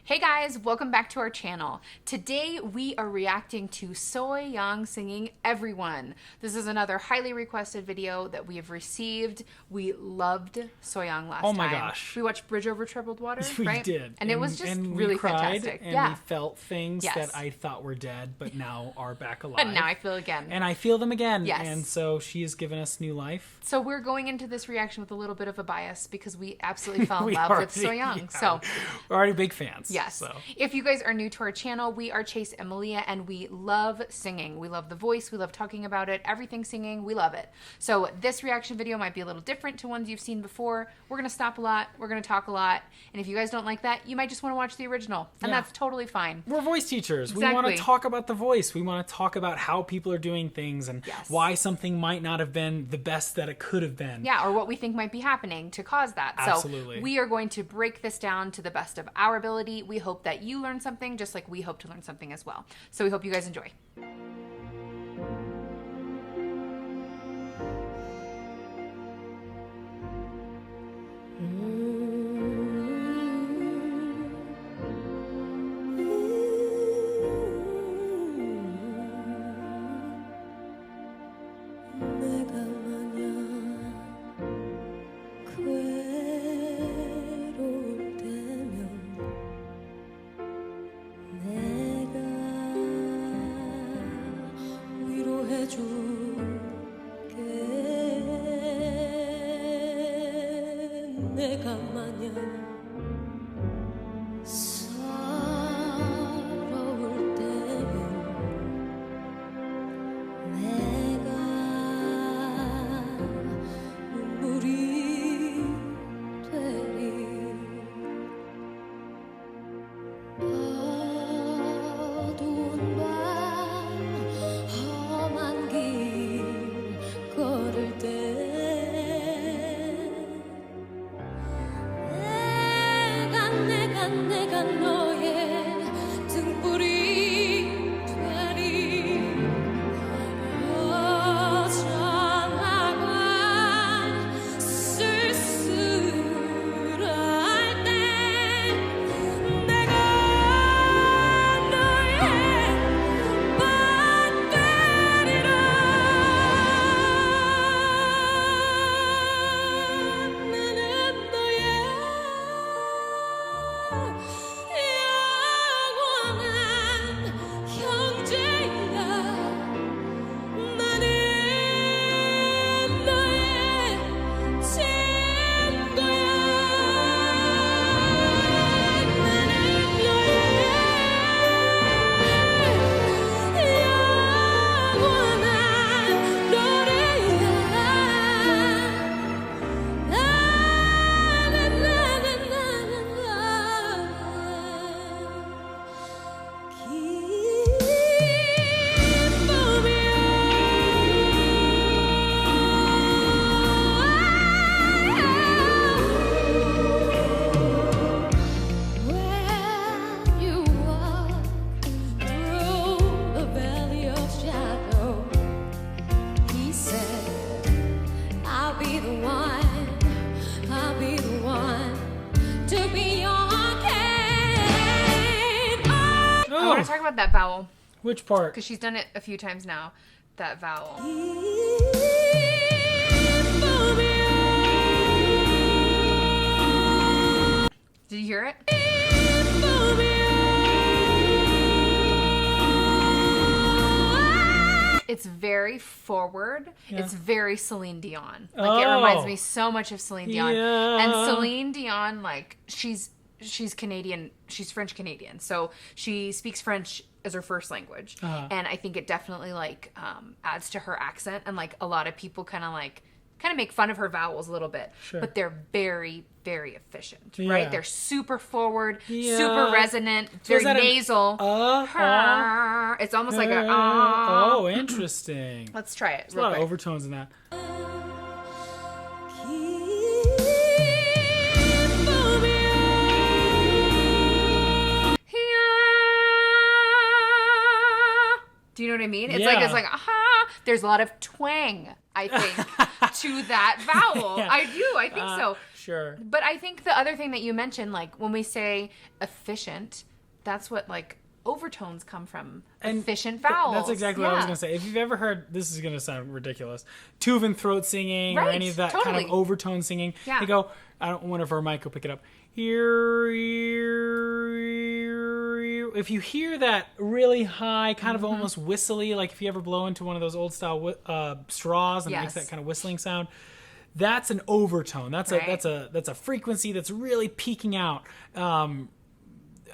Hey guys, welcome back to our channel. Today we are reacting to Sohyang singing Everyone. This is another highly requested video that we have received. We loved Sohyang last time. Oh my gosh. We watched Bridge Over Troubled Water, We right? did. And it was just and really we cried, fantastic. And we felt things Yes. that I thought were dead, but now are back alive. And now I feel again. And I feel them again. Yes. And so she has given us new life. So we're going into this reaction with a little bit of a bias because we absolutely fell in We love with Sohyang. yeah, So we're already big fans. yes. So. If you guys are new to our channel, we are Chase and Melia, and we love singing. We love the voice. We love talking about it. Everything singing. We love it. So this reaction video might be a little different to ones you've seen before. We're going to stop a lot. We're going to talk a lot. And if you guys don't like that, you might just want to watch the original. And Yeah. that's totally fine. We're voice teachers. Exactly. We want to talk about the voice. We want to talk about how people are doing things and Yes. why something might not have been the best that it could have been. Yeah, or what we think might be happening to cause that. Absolutely. So we are going to break this down to the best of our ability. We hope that you learn something just like we hope to learn something as well. So we hope you guys enjoy. 내가 마냥 서러울 때면 내가 눈물이 되리 어두운 밤 험한 길 걸을 때 내가 너의 등불이 되리 어정하고 쓸쓸할 때 내가 너의 밤 되리라 나는 너의 영원한 형제야 나는 너의 친구야 나는 너의 영원한 노래야 When you walk through the valley of shadow, he said, I'll be the one, I'll be the one to be your king. I want to talk about that vowel Which part? because she's done it a few times now. That vowel. Did you hear it? It's very forward. Yeah. It's very Celine Dion. Like it reminds me so much of Celine Dion. Yeah. And Celine Dion, like she's Canadian. She's French Canadian, so she speaks French as her first language. And I think it definitely like adds to her accent. And like a lot of people kind of make fun of her vowels a little bit, Sure. but they're very, very efficient, Yeah. right? They're super forward, Yeah. super resonant, So very is that an nasal. It's almost like a Oh, interesting. Let's try it. There's a Real lot of quick. overtones in that. Do you know what I mean? It's Yeah. like aha. There's a lot of twang, I think, to that vowel. Yeah. I think so. Sure. But I think the other thing that you mentioned, like when we say efficient, that's what like overtones come from. And efficient vowels. That's exactly what I was going to say. If you've ever heard, this is going to sound ridiculous, Tuvan throat singing or any of that kind of overtone singing, they go, I don't wonder if our mic will pick it up. Here, if you hear that really high, kind of almost whistly, like if you ever blow into one of those old style straws and it makes that kind of whistling sound, that's an overtone. That's a frequency that's really peaking out.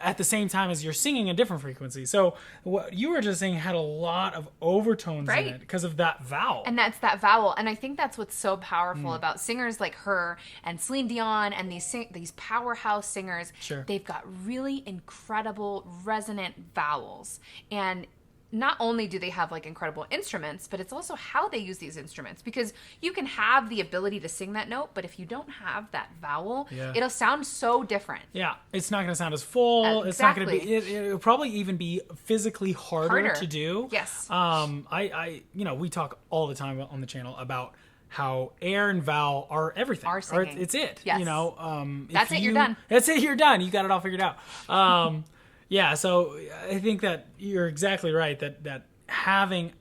At the same time as you're singing a different frequency. So what you were just saying had a lot of overtones in it because of that vowel. And that's that vowel. And I think that's what's so powerful about singers like her and Celine Dion and these powerhouse singers. Sure. They've got really incredible resonant vowels. And not only do they have like incredible instruments, but it's also how they use these instruments, because you can have the ability to sing that note, but if you don't have that vowel, it'll sound so different. Yeah, it's not going to sound as full. Exactly. It's not going to be. It'll probably even be physically harder to do. Yes. We talk all the time on the channel about how air and vowel are everything. Are singing. It's it. Yes. That's it. You're done. That's it. You're done. You got it all figured out. Yeah, so I think that you're exactly right, that having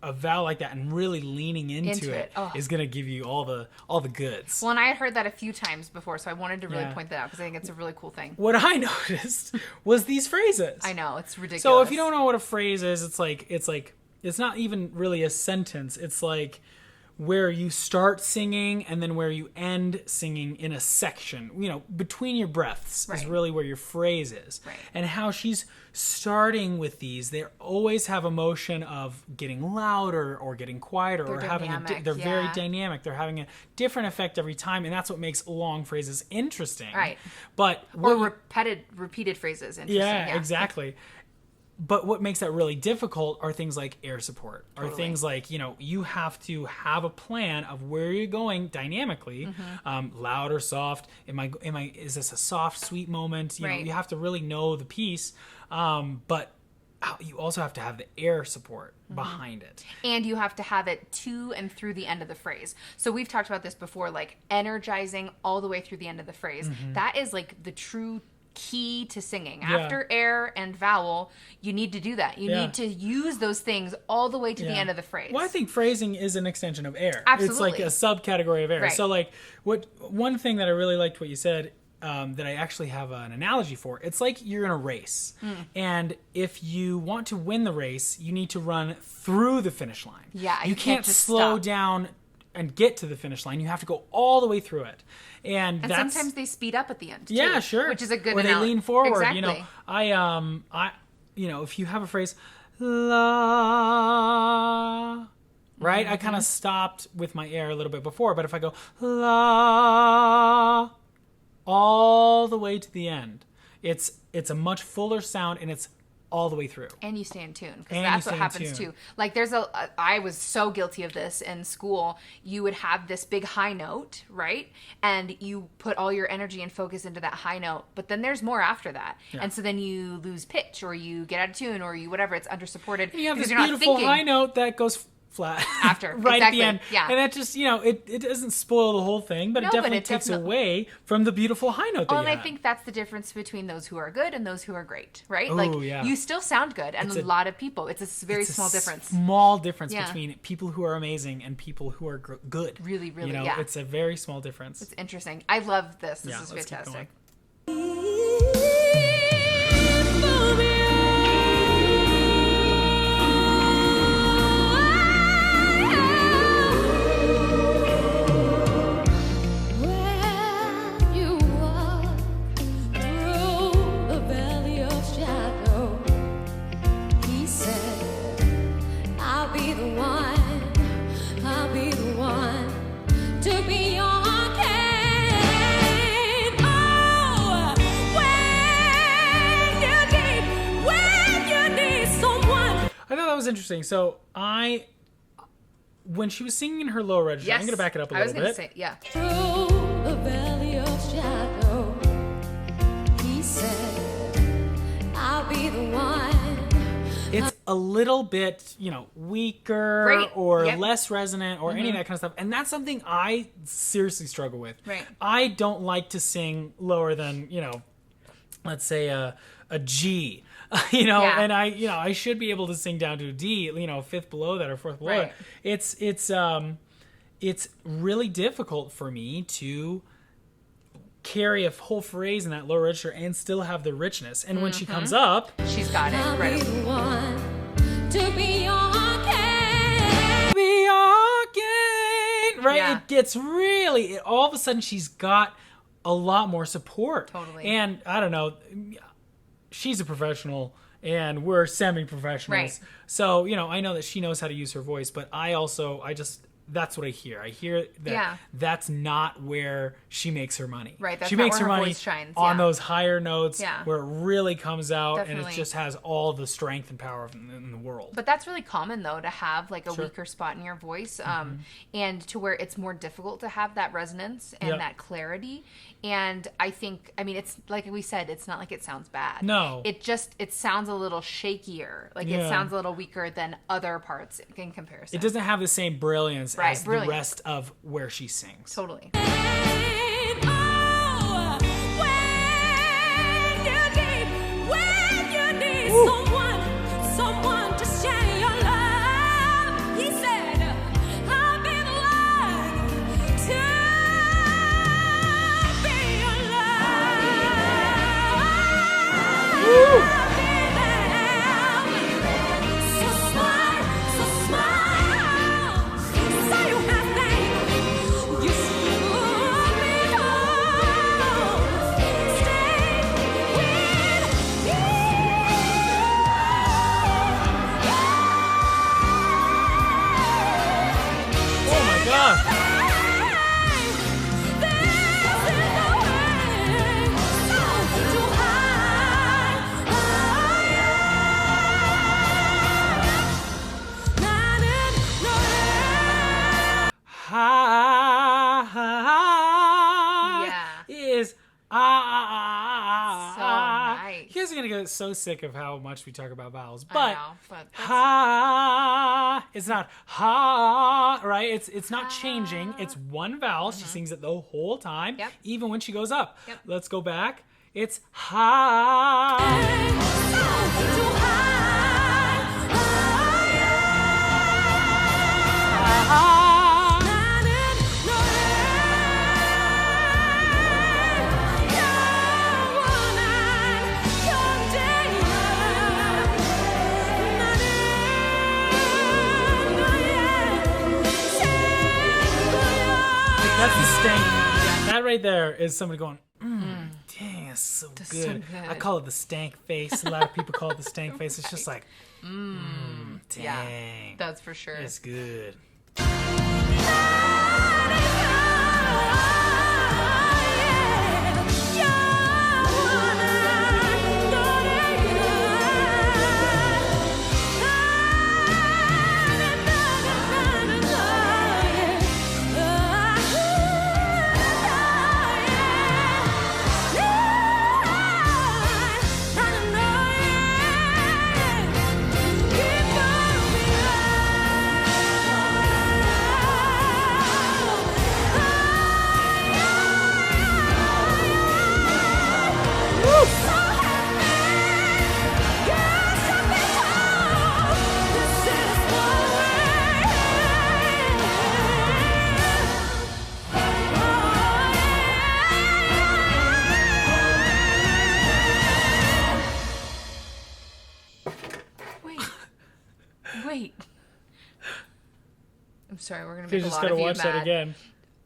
a vowel like that and really leaning into it is going to give you all the goods. Well, and I had heard that a few times before, so I wanted to really point that out because I think it's a really cool thing. What I noticed was these phrases. I know, it's ridiculous. So if you don't know what a phrase is, it's not even really a sentence. It's like where you start singing and then where you end singing in a section, between your breaths is really where your phrase is. Right. And how she's starting with these, they always have a motion of getting louder or getting quieter. They're dynamic, they're very dynamic. They're having a different effect every time, and that's what makes long phrases interesting. Right. But repeated phrases interesting. Yeah, exactly. But what makes that really difficult are things like air support, or things like, you have to have a plan of where you're going dynamically, loud or soft. Is this a soft, sweet moment? You have to really know the piece. But you also have to have the air support behind it. And you have to have it to and through the end of the phrase. So we've talked about this before, like energizing all the way through the end of the phrase. That is like the true key to singing. After air and vowel, you need to do that. You need to use those things all the way to the end of the phrase. Well, I think phrasing is an extension of air. Absolutely. It's like a subcategory of air. Right. So like one thing that I really liked what you said, that I actually have an analogy for. It's like you're in a race. And if you want to win the race, you need to run through the finish line. Yeah, you can't just slow stop and get to the finish line. You have to go all the way through it. And that's, sometimes they speed up at the end too, yeah, sure. which is a good or they lean forward. Exactly. If you have a phrase, la, right? I kind of stopped with my air a little bit before, but if I go la all the way to the end, it's a much fuller sound, and it's all the way through. And you stay in tune, because that's what happens too. Like I was so guilty of this in school. You would have this big high note, right? And you put all your energy and focus into that high note, but then there's more after that. Yeah. And so then you lose pitch, or you get out of tune, or you whatever, it's under supported. You have this beautiful high note that goes flat after right exactly. at the end. Yeah. And that just, it doesn't spoil the whole thing, but it definitely takes away from the beautiful high note that you and have. I think that's the difference between those who are good and those who are great, right? Ooh, you still sound good, and a lot of people. It's a very small difference. Small difference between people who are amazing and people who are good. Really, really, it's a very small difference. It's interesting. I love this. This is fantastic. Was interesting. So when she was singing in her low register, I'm going to back it up a little bit. I was going to say, Through the valley of shadow, he said, I'll be the one. it's a little bit, weaker Right. or Yep. less resonant or any of that kind of stuff. And that's something I seriously struggle with. Right. I don't like to sing lower than, let's say a G, Yeah. and I should be able to sing down to a D, fifth below that or fourth below Right. it. It's really difficult for me to carry a whole phrase in that low register and still have the richness. And when she comes up, She's got it. I'll be Right. the one to be okay. be again, right? Yeah. It gets really, all of a sudden she's got a lot more support. Totally. And I don't know, she's a professional and we're semi-professionals. Right. So, I know that she knows how to use her voice, but that's what I hear. I hear that that's not where she makes her money. Right, that's she not makes where her her money voice shines, on yeah. those higher notes Yeah. where it really comes out and Definitely. it just has all the strength and power in the world. But that's really common though, to have like a Sure. weaker spot in your voice, and to where it's more difficult to have that resonance and Yep. that clarity. And I think, it's like we said, it's not like it sounds bad. No. It sounds a little shakier. Like it Yeah. sounds a little weaker than other parts in comparison. It doesn't have the same brilliance Right, as brilliant. the rest of where she sings. Totally. And oh, when you need someone to share your love, he said, I've been alive to be your love. I'll be there. So smile, say you have faith. You should be home. Stay with Oh my gosh. Ha is So ah. nice. You guys are gonna get so sick of how much we talk about vowels, I but know, but that's- ha, it's not ha, right? It's not changing. It's one vowel. She sings it the whole time, Yep. even when she goes up. Yep. Let's go back. It's ha. That's the stank. That right there is somebody going, dang, that's so so good. good. I call it the stank face. A lot of people call it the stank face. It's just like, dang. Yeah, that's for sure. It's good. Wait. I'm sorry, we're gonna You make a just lot gotta of you watch mad. that again.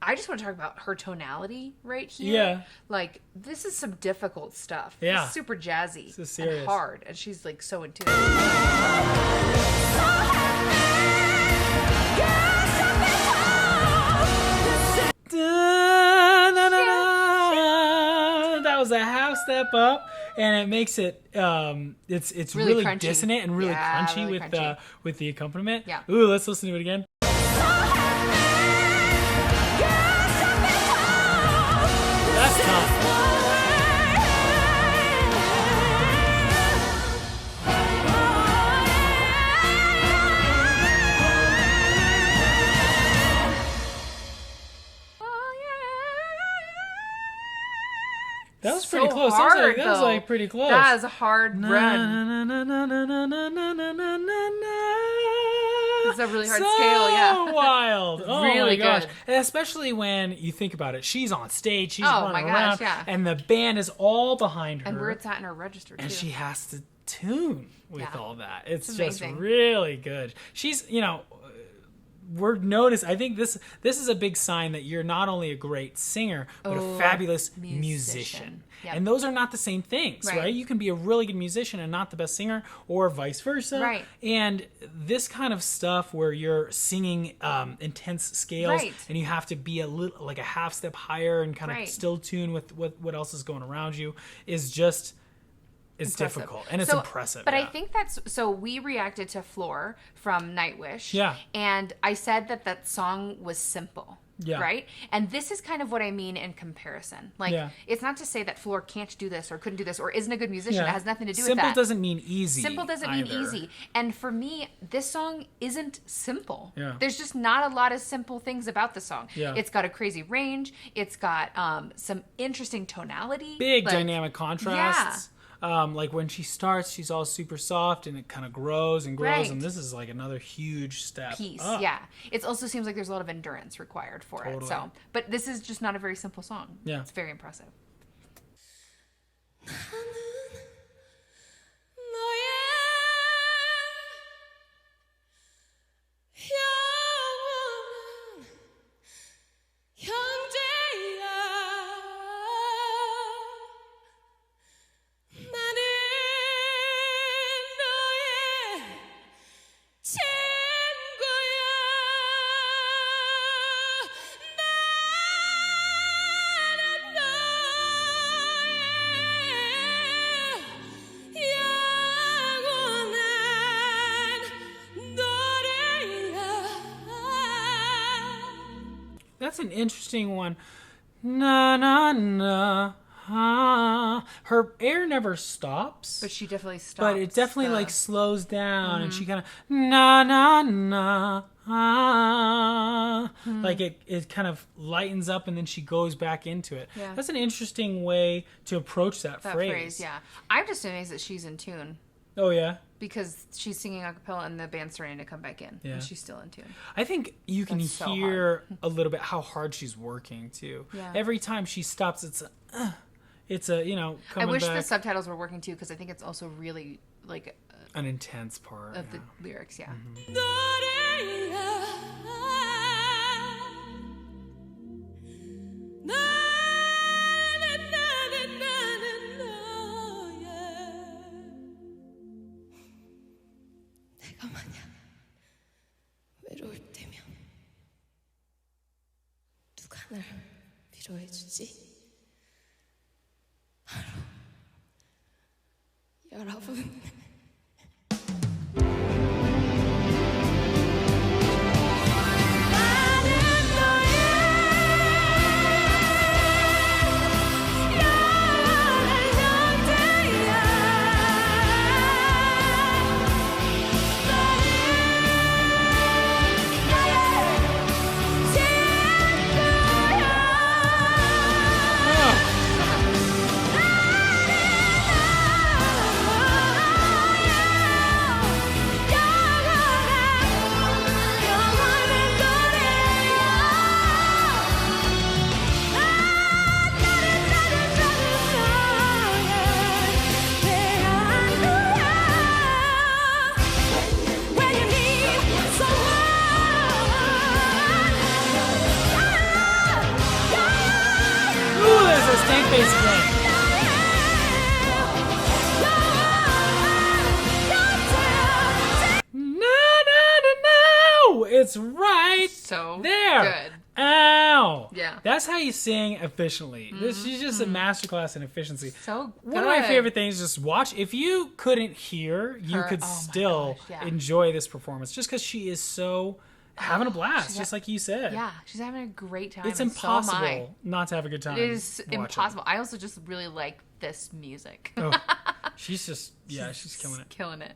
I just want to talk about her tonality right here. Yeah. Like, this is some difficult stuff. Yeah. It's super jazzy This is serious. and hard, and she's like so into it. That was a half step up, and it makes it it's Really really crunchy. dissonant and really Yeah, crunchy really with crunchy. with the accompaniment. Yeah. Ooh, let's listen to it again. That's tough. close. hard, That was like pretty close. That is a hard run. Na, na, na, na, na, na, na, na, na, na. It's a really hard scale, yeah. Wild. Oh Really my gosh. good. And especially when you think about it. She's on stage, she's Oh running my gosh, around, yeah. and the band is all behind her. And where it's at in her register, too. And she has to tune with Yeah. all that. It's just amazing. really good. She's, I think this is a big sign that you're not only a great singer, but a fabulous musician. Yep. And those are not the same things, Right. right? You can be a really good musician and not the best singer, or vice versa. Right. And this kind of stuff where you're singing intense scales, Right. and you have to be a little, like a half step higher and kind of Right. still tune with what else is going around you, is just... It's Impressive. difficult, and it's impressive. But yeah. I think so we reacted to Floor from Nightwish. Yeah. And I said that song was simple. Yeah. Right? And this is kind of what I mean in comparison. Like, Yeah. it's not to say that Floor can't do this or couldn't do this or isn't a good musician. Yeah. It has nothing to do with Simple that. doesn't mean easy. Simple doesn't mean either. easy. And for me, this song isn't simple. Yeah. There's just not a lot of simple things about the song. Yeah. It's got a crazy range. It's got some interesting tonality. Big like, dynamic contrasts. Like when she starts, she's all super soft, and it kind of grows and grows, Right. and this is like another huge step. Piece, up. yeah. It also seems like there's a lot of endurance required for it. Totally. So, but this is just not a very simple song. Yeah. It's very impressive. That's an interesting one. Na na na. Ah. Her air never stops. But she definitely stops. But it definitely like slows down, and she kind of na na na. Ah. Like it kind of lightens up, and then she goes back into it. Yeah. That's an interesting way to approach that phrase. phrase, yeah. I'm just amazed that she's in tune Oh yeah. because she's singing a cappella and the band's starting to come back in. Yeah. And she's still in tune. I think you can That's so hear a little bit how hard she's working too. Yeah. Every time she stops, it's a I coming wish back. the subtitles were working too because I think it's also really like An intense part. of yeah. the lyrics, yeah. 내가 만약 외로울 때면 누가 날 위로해주지? 바로 여러분. Ooh, there's a stank bass again. No. It's right So there. good. Ow. Yeah. That's how you sing efficiently. This is just a masterclass in efficiency. So One of my good. favorite things is just watch. If you couldn't hear, you Her- could oh my still gosh, yeah. enjoy this performance just because she is so having a blast, she's just like you said. Yeah, she's having a great time. It's and so am I. impossible not to have a good time. It is watching. impossible. I also just really like this music. Oh, she's just, she's killing it. Killing it.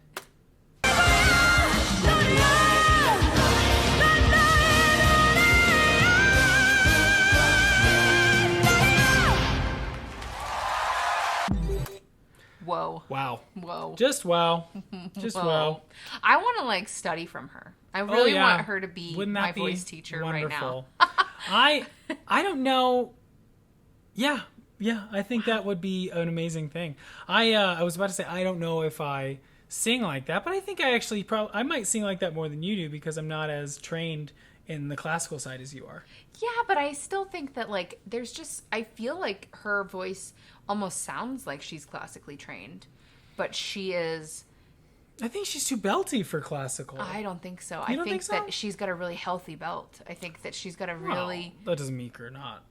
Wow. Whoa. Just wow. Just wow. I want to like study from her. I really want her to be my voice teacher wonderful? right now. I don't know. Yeah. I think that would be an amazing thing. I was about to say I don't know if I sing like that, but I think I actually I might sing like that more than you do because I'm not as trained in the classical side as you are. Yeah, but I still think that like there's just I feel like her voice almost sounds like she's classically trained, but she is. I think she's too belty for classical. I don't think so. You I don't think so? that she's got a really healthy belt. I think that she's got a really Well, that doesn't make her not.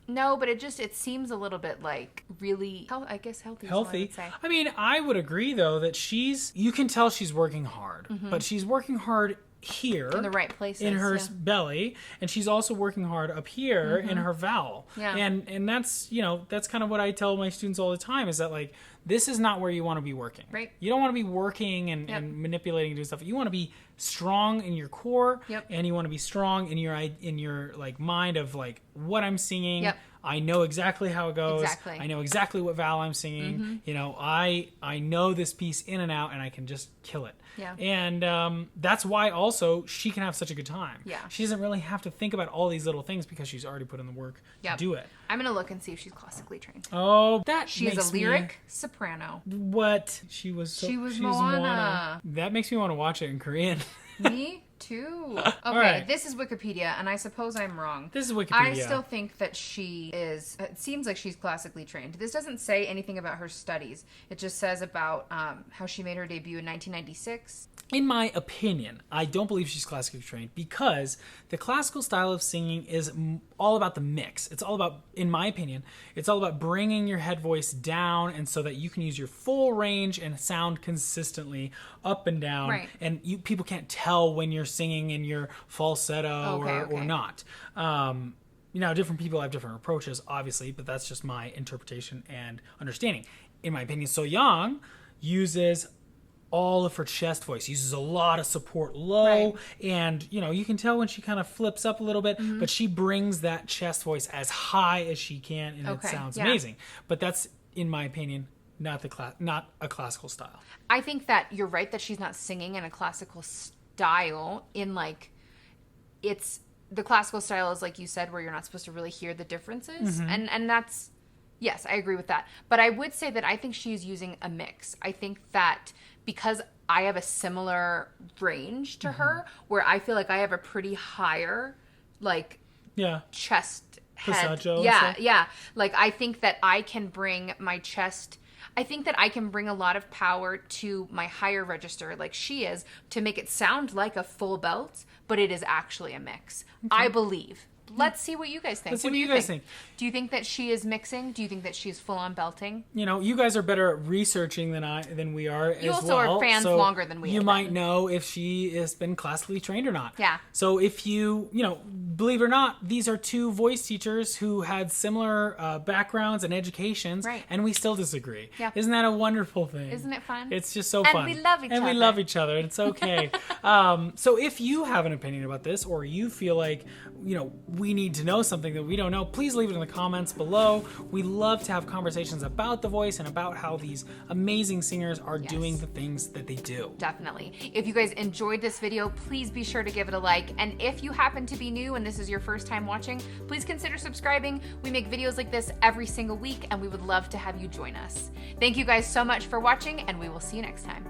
No, but it seems a little bit like really I guess healthy. Healthy. Is what I would say. I mean, I would agree though that you can tell she's working hard, but she's working hard here in the right places in her belly, and she's also working hard up here in her vowel. Yeah. And that's that's kind of what I tell my students all the time is that like this is not where you want to be working. Right. You don't want to be working and manipulating and doing stuff. You want to be strong in your core, and you want to be strong in your like mind of like what I'm singing. Yep. I know exactly how it goes. Exactly. I know exactly what vowel I'm singing. You know, I know this piece in and out, and I can just kill it. Yeah. And that's why also she can have such a good time. Yeah. She doesn't really have to think about all these little things because she's already put in the work to do it. I'm gonna look and see if she's classically trained. Oh, that She makes is a lyric soprano. What? She was Moana. That makes me want to watch it in Korean. Me too. Okay, right. This is Wikipedia, and I suppose I'm wrong. This is Wikipedia. I still think that she is. It seems like she's classically trained. This doesn't say anything about her studies. It just says about how she made her debut in 1996. In my opinion, I don't believe she's classically trained because the classical style of singing is all about the mix. It's all about, in my opinion, it's all about bringing your head voice down and so that you can use your full range and sound consistently up and down. Right. And people can't tell when you're singing in your falsetto or not. Different people have different approaches, obviously, but that's just my interpretation and understanding. In my opinion, Sohyang uses all of her chest voice, uses a lot of support low, and you can tell when she kind of flips up a little bit, but she brings that chest voice as high as she can, and it sounds amazing. But that's, in my opinion, not a classical style. I think that you're right that she's not singing in a classical style. In like, it's the classical style is like you said, where you're not supposed to really hear the differences, and that's. Yes, I agree with that. But I would say that I think she's using a mix. I think that because I have a similar range to her, where I feel like I have a pretty higher, like, chest head. Passaggio, Yeah. Like, I think that I can bring my chest... I think that I can bring a lot of power to my higher register, like she is, to make it sound like a full belt, but it is actually a mix. I believe. Let's see what you guys think. Let's see what you guys think. Do you think that she is mixing? Do you think that she's full on belting? You guys are better at researching than we are. You also are fans longer than we are. You might know if she has been classically trained or not. Yeah. So if you believe it or not, these are two voice teachers who had similar backgrounds and educations, and we still disagree. Yeah. Isn't that a wonderful thing? Isn't it fun? It's just so fun. And we love each other. And we love each other. And it's okay. So if you have an opinion about this, or you feel like we need to know something that we don't know, please leave it in the comments below. We love to have conversations about the voice and about how these amazing singers are doing the things that they do. Definitely. If you guys enjoyed this video, please be sure to give it a like. And if you happen to be new and this is your first time watching, please consider subscribing. We make videos like this every single week, and we would love to have you join us. Thank you guys so much for watching, and we will see you next time.